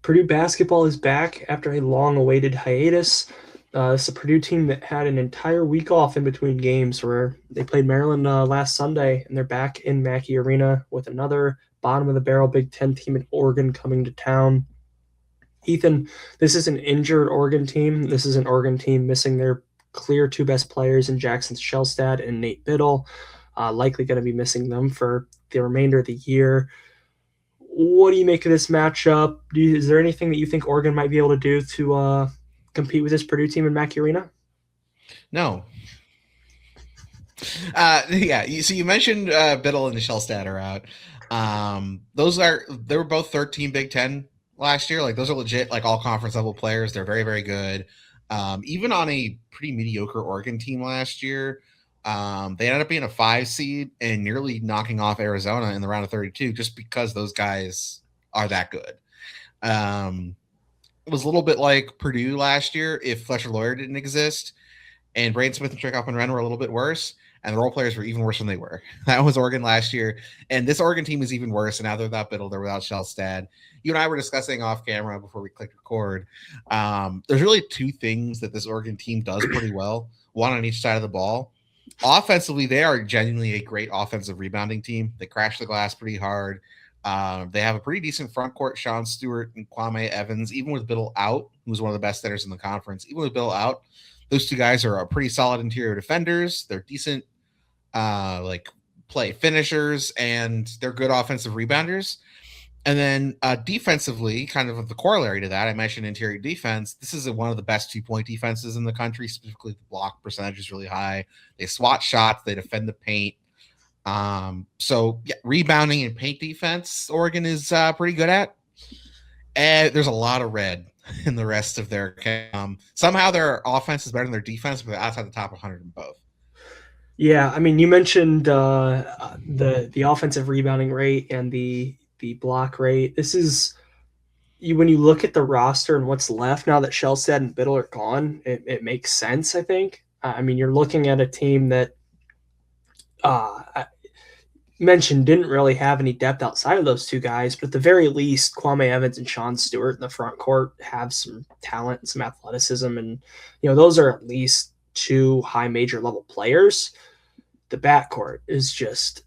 Purdue basketball is back after a long-awaited hiatus. It's a Purdue team that had an entire week off in between games where they played Maryland last Sunday, and they're back in Mackey Arena with another bottom-of-the-barrel Big Ten team in Oregon coming to town. Ethan, this is an injured Oregon team. This is an Oregon team missing their clear two best players in Jackson Shellstad and Nate Biddle. Likely going to be missing them for the remainder of the year. What do you make of this matchup? Is there anything that you think Oregon might be able to do to compete with this Purdue team in Mackey Arena? No. Yeah. So you mentioned Biddle and Shellstad are out. They were both 13 Big Ten last year. Like those are legit, like all conference level players. They're very, very good. Even on a pretty mediocre Oregon team last year, they ended up being a 5 seed and nearly knocking off Arizona in the round of 32 just because those guys are that good. It was a little bit like Purdue last year if Fletcher Lawyer didn't exist and Braden Smith and Trick Hoffman-Renn were a little bit worse, and the role players were even worse than they were. That was Oregon last year, and this Oregon team is even worse, and now they're without Biddle, they're without Shellstad. You and I were discussing off camera before we clicked record. There's really two things that this Oregon team does pretty well, one on each side of the ball. Offensively, they are genuinely a great offensive rebounding team. They crash the glass pretty hard. They have a pretty decent front court. Sean Stewart and Kwame Evans, even with Biddle out, who's one of the best centers in the conference, even with Biddle out, those two guys are pretty solid interior defenders. They're decent, play finishers, and they're good offensive rebounders. And then defensively, kind of the corollary to that, I mentioned interior defense. This is one of the best 2-point defenses in the country. Specifically, the block percentage is really high. They swat shots. They defend the paint. Rebounding and paint defense, Oregon is pretty good at. And there's a lot of red in the rest of their somehow their offense is better than their defense, but they're outside the top 100 in both. Yeah, I mean, you mentioned the offensive rebounding rate and the block rate. This is when you look at the roster and what's left now that Shellstad and Biddle are gone, it makes sense, I think. I mean, you're looking at a team that I mentioned didn't really have any depth outside of those two guys, but at the very least, Kwame Evans and Sean Stewart in the front court have some talent and some athleticism, and those are at least two high major level players. The backcourt is just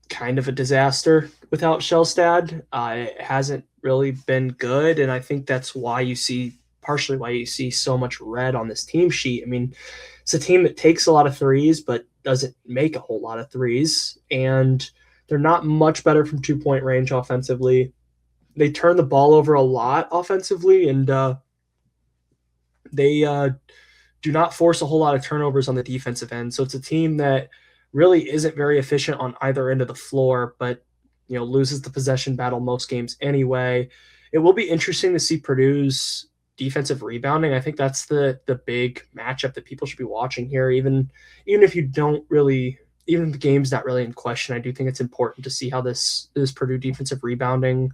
kind of a disaster without Shellstad. It hasn't really been good, and I think that's partially why you see so much red on this team sheet. I mean, it's a team that takes a lot of threes, but doesn't make a whole lot of threes, and they're not much better from 2-point range offensively. They turn the ball over a lot offensively, and they do not force a whole lot of turnovers on the defensive end. So it's a team that really isn't very efficient on either end of the floor, but loses the possession battle most games anyway. It will be interesting to see Purdue's defensive rebounding. I think that's the big matchup that people should be watching here. Even if you don't really, even if the game's not really in question, I do think it's important to see how this Purdue defensive rebounding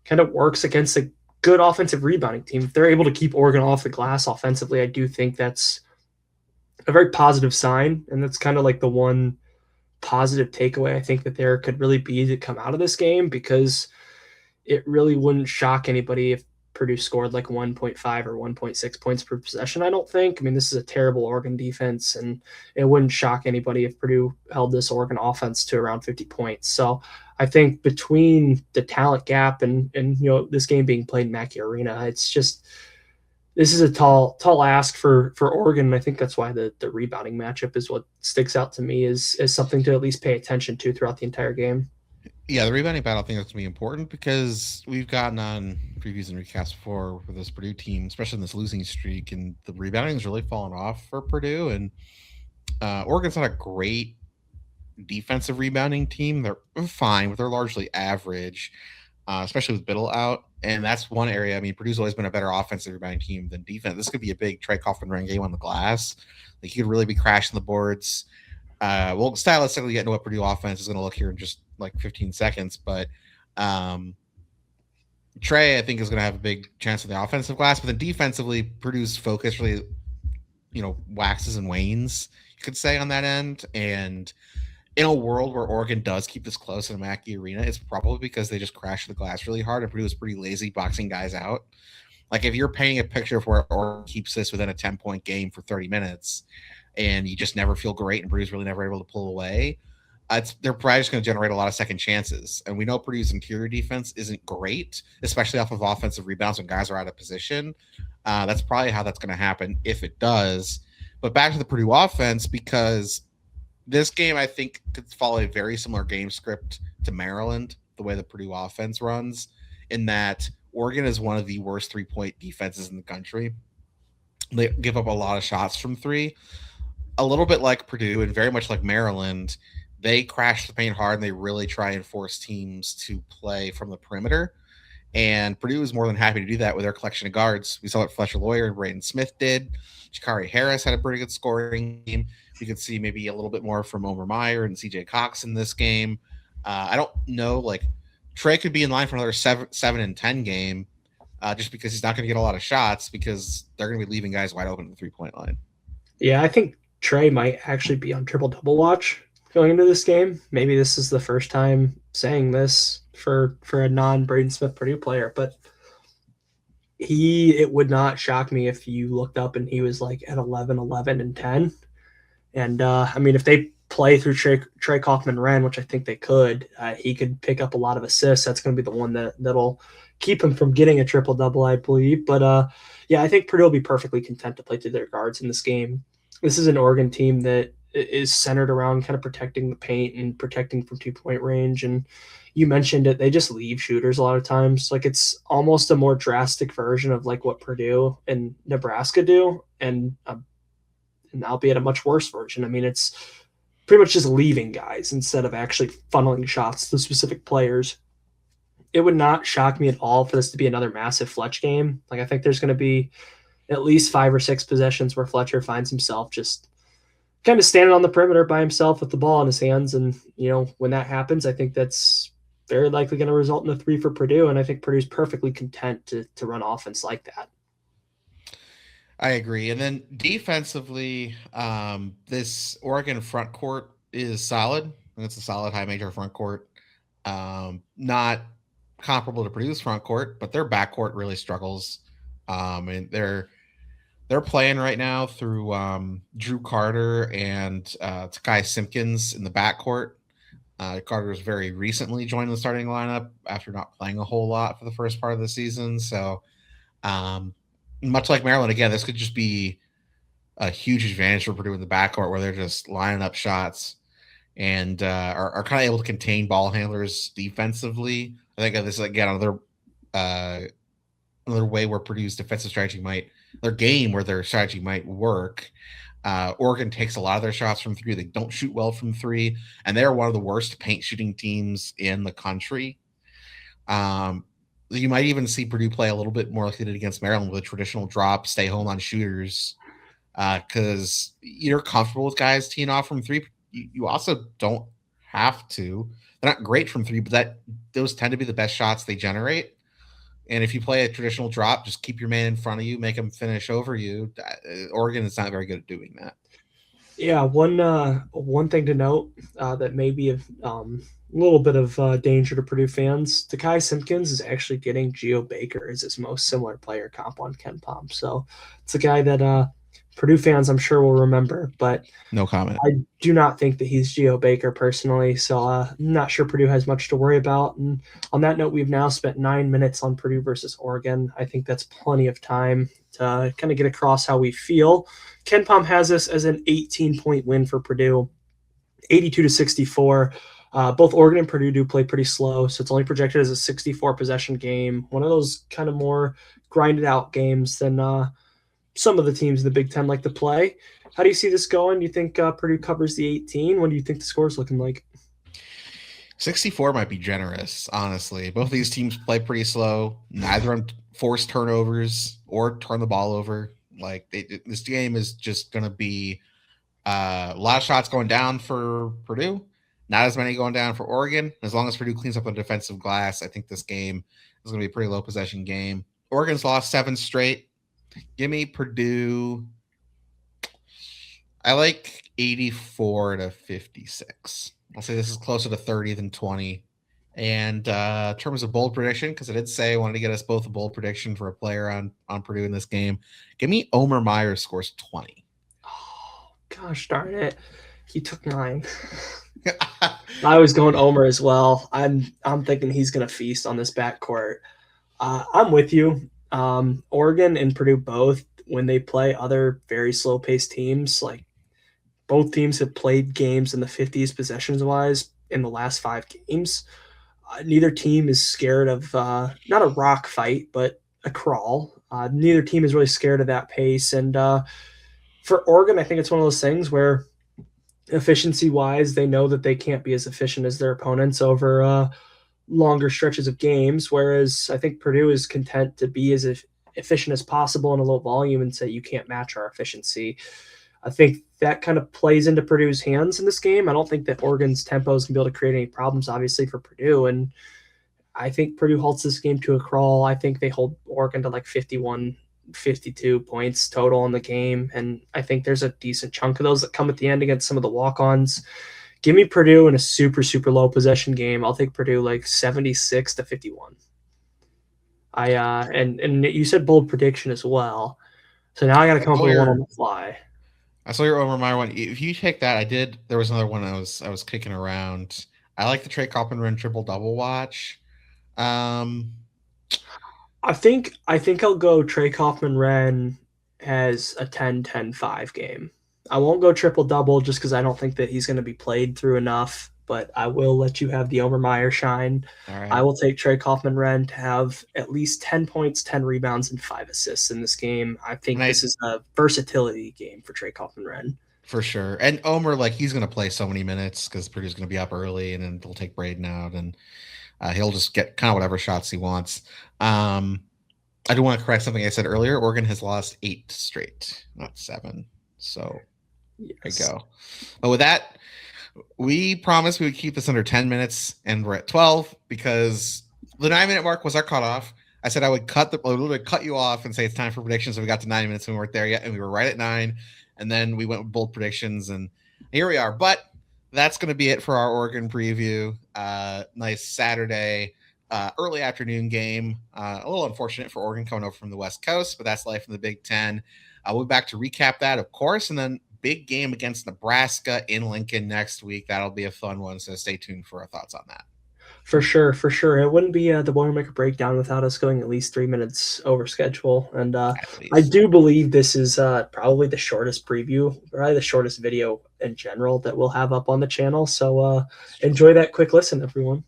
kind of works against a good offensive rebounding team. If they're able to keep Oregon off the glass offensively, I do think that's a very positive sign, and that's kind of like the one positive takeaway I think that there could really be to come out of this game, because it really wouldn't shock anybody if Purdue scored like 1.5 or 1.6 points per possession, I don't think. I mean, this is a terrible Oregon defense, and it wouldn't shock anybody if Purdue held this Oregon offense to around 50 points. So I think between the talent gap and this game being played in Mackey Arena, it's just this is a tall ask for Oregon. And I think that's why the rebounding matchup is what sticks out to me as something to at least pay attention to throughout the entire game. Yeah, the rebounding battle, I think that's going to be important because we've gotten on previews and recaps before with this Purdue team, especially in this losing streak, and the rebounding has really fallen off for Purdue. And Oregon's not a great defensive rebounding team. They're fine, but they're largely average, especially with Biddle out. And that's one area. I mean, Purdue's always been a better offensive rebounding team than defense. This could be a big Trey Kaufman-Renn game on the glass. Like, he could really be crashing the boards. We'll stylistically get into what Purdue offense is going to look here in just like 15 seconds, but Trey, I think, is going to have a big chance on the offensive glass, but then defensively, Purdue's focus really, waxes and wanes, you could say, on that end. And in a world where Oregon does keep this close in a Mackey Arena, it's probably because they just crash the glass really hard and Purdue is pretty lazy boxing guys out. Like if you're painting a picture of where Oregon keeps this within a 10-point game for 30 minutes and you just never feel great and Purdue's really never able to pull away, they're probably just going to generate a lot of second chances. And we know Purdue's interior defense isn't great, especially off of offensive rebounds when guys are out of position. That's probably how that's going to happen if it does. But back to the Purdue offense, because this game, I think, could follow a very similar game script to Maryland, the way the Purdue offense runs, in that Oregon is one of the worst 3-point defenses in the country. They give up a lot of shots from three, a little bit like Purdue and very much like Maryland. They crash the paint hard and they really try and force teams to play from the perimeter. And Purdue is more than happy to do that with their collection of guards. We saw what Fletcher Lawyer and Braden Smith did. Jakari Harris had a pretty good scoring game. We could see maybe a little bit more from Omer Meyer and CJ Cox in this game. I don't know, like Trey could be in line for another 7-10 game, just because he's not going to get a lot of shots because they're going to be leaving guys wide open at the 3-point line. Yeah, I think Trey might actually be on triple double watch going into this game. Maybe this is the first time saying this for a non Braden Smith Purdue player, but it would not shock me if you looked up and he was like at 11, 11, and 10. And I mean, if they play through Trey Kaufman-Renn, which I think they could, he could pick up a lot of assists. That's going to be the one that'll keep him from getting a triple double, I believe. But yeah, I think Purdue will be perfectly content to play through their guards in this game. This is an Oregon team that is centered around kind of protecting the paint and protecting from 2-point range. And you mentioned it, they just leave shooters a lot of times. Like it's almost a more drastic version of like what Purdue and Nebraska do, and albeit a much worse version. I mean, it's pretty much just leaving guys instead of actually funneling shots to specific players. It would not shock me at all for this to be another massive Fletch game. Like I think there's going to be at least 5 or 6 possessions where Fletcher finds himself just kind of standing on the perimeter by himself with the ball in his hands. And, you know, when that happens, I think that's very likely going to result in a 3 for Purdue. And I think Purdue's perfectly content to run offense like that. I agree. And then defensively, this Oregon front court is solid. It's a solid high major front court. Not comparable to Purdue's front court, but their back court really struggles. And they're playing right now through Drew Carter and Takai Simpkins in the backcourt. Carter's very recently joined the starting lineup after not playing a whole lot for the first part of the season. So, much like Maryland, again, this could just be a huge advantage for Purdue in the backcourt where they're just lining up shots and are kind of able to contain ball handlers defensively. I think this is, again, another way where Purdue's defensive strategy their game where their strategy might work. Oregon takes a lot of their shots from three. They don't shoot well from three, and they're one of the worst paint shooting teams in the country. You might even see Purdue play a little bit more like they did against Maryland with a traditional drop, stay home on shooters, because you're comfortable with guys teeing off from three. You also don't have to. They're not great from three, but those tend to be the best shots they generate. And if you play a traditional drop, just keep your man in front of you, make him finish over you. Oregon is not very good at doing that. Yeah, one thing to note that may be a little bit of danger to Purdue fans. Takai Simpkins is actually getting Geo Baker as his most similar player comp on Ken Pom. So it's a guy that Purdue fans, I'm sure, will remember. But no comment. I do not think that he's Geo Baker personally. So I'm not sure Purdue has much to worry about. And on that note, we've now spent 9 minutes on Purdue versus Oregon. I think that's plenty of time to kind of get across how we feel. Ken Pom has this as an 18-point win for Purdue, 82-64. Both Oregon and Purdue do play pretty slow, so it's only projected as a 64-possession game. One of those kind of more grinded-out games than some of the teams in the Big Ten like to play. How do you see this going? Do you think Purdue covers the 18? What do you think the score is looking like? 64 might be generous, honestly. Both of these teams play pretty slow. Neither of them force turnovers or turn the ball over. Like this game is just going to be a lot of shots going down for Purdue, not as many going down for Oregon. As long as Purdue cleans up the defensive glass, I think this game is going to be a pretty low possession game. Oregon's lost 7 straight. Give me Purdue. I like 84-56. I'll say this is closer to 30 than 20. And in terms of bold prediction, because I did say I wanted to get us both a bold prediction for a player on Purdue in this game, give me Omer Myers scores 20. Oh, gosh darn it. He took mine. I was going Omer as well. I'm thinking he's going to feast on this backcourt. I'm with you. Oregon and Purdue both, when they play other very slow paced teams, like both teams have played games in the 50s possessions wise in the last 5 games. Neither team is scared of not a rock fight, but a crawl. Neither team is really scared of that pace. And for Oregon, I think it's one of those things where efficiency wise, they know that they can't be as efficient as their opponents over longer stretches of games. Whereas I think Purdue is content to be as efficient as possible in a low volume and say you can't match our efficiency. I think that kind of plays into Purdue's hands in this game. I don't think that Oregon's tempo is going to be able to create any problems, obviously, for Purdue. And I think Purdue halts this game to a crawl. I think they hold Oregon to like 51, 52 points total in the game. And I think there's a decent chunk of those that come at the end against some of the walk-ons. Give me Purdue in a super, super low possession game. I'll take Purdue like 76 to 51. And you said bold prediction as well. So now I got to come up with one on the fly. I saw your Omer Meyer one. If you take that, I did. There was another one I was kicking around. I like the Trey Coppin triple double watch. I think I'll go Trey Kaufman-Renn has a 10-10-5 game. I won't go triple double just because I don't think that he's going to be played through enough. But I will let you have the Omer Meyer shine. All right. I will take Trey Kaufman-Renn to have at least 10 points, 10 rebounds, and 5 assists in this game. I think this is a versatility game for Trey Kaufman-Renn. For sure. And Omer, like, he's going to play so many minutes because Purdue's going to be up early, and then they'll take Braden out, and he'll just get kind of whatever shots he wants. I do want to correct something I said earlier. Oregon has lost 8 straight, not 7. So yes. There you go. But with that, we promised we would keep this under 10 minutes, and we're at 12 because the 9-minute mark was our cutoff. I said I would literally cut you off and say it's time for predictions. So we got to 9 minutes and we weren't there yet, and we were right at 9. And then we went with bold predictions, and here we are. But that's going to be it for our Oregon preview. Nice Saturday, early afternoon game. A little unfortunate for Oregon coming over from the West Coast, but that's life in the Big Ten. We'll be back to recap that, of course, and then big game against Nebraska in Lincoln next week. That'll be a fun one, so stay tuned for our thoughts on that. For sure. It wouldn't be the Boilermaker Breakdown without us going at least 3 minutes over schedule. And I do believe this is probably the shortest preview, probably the shortest video in general that we'll have up on the channel. So enjoy that quick listen, everyone.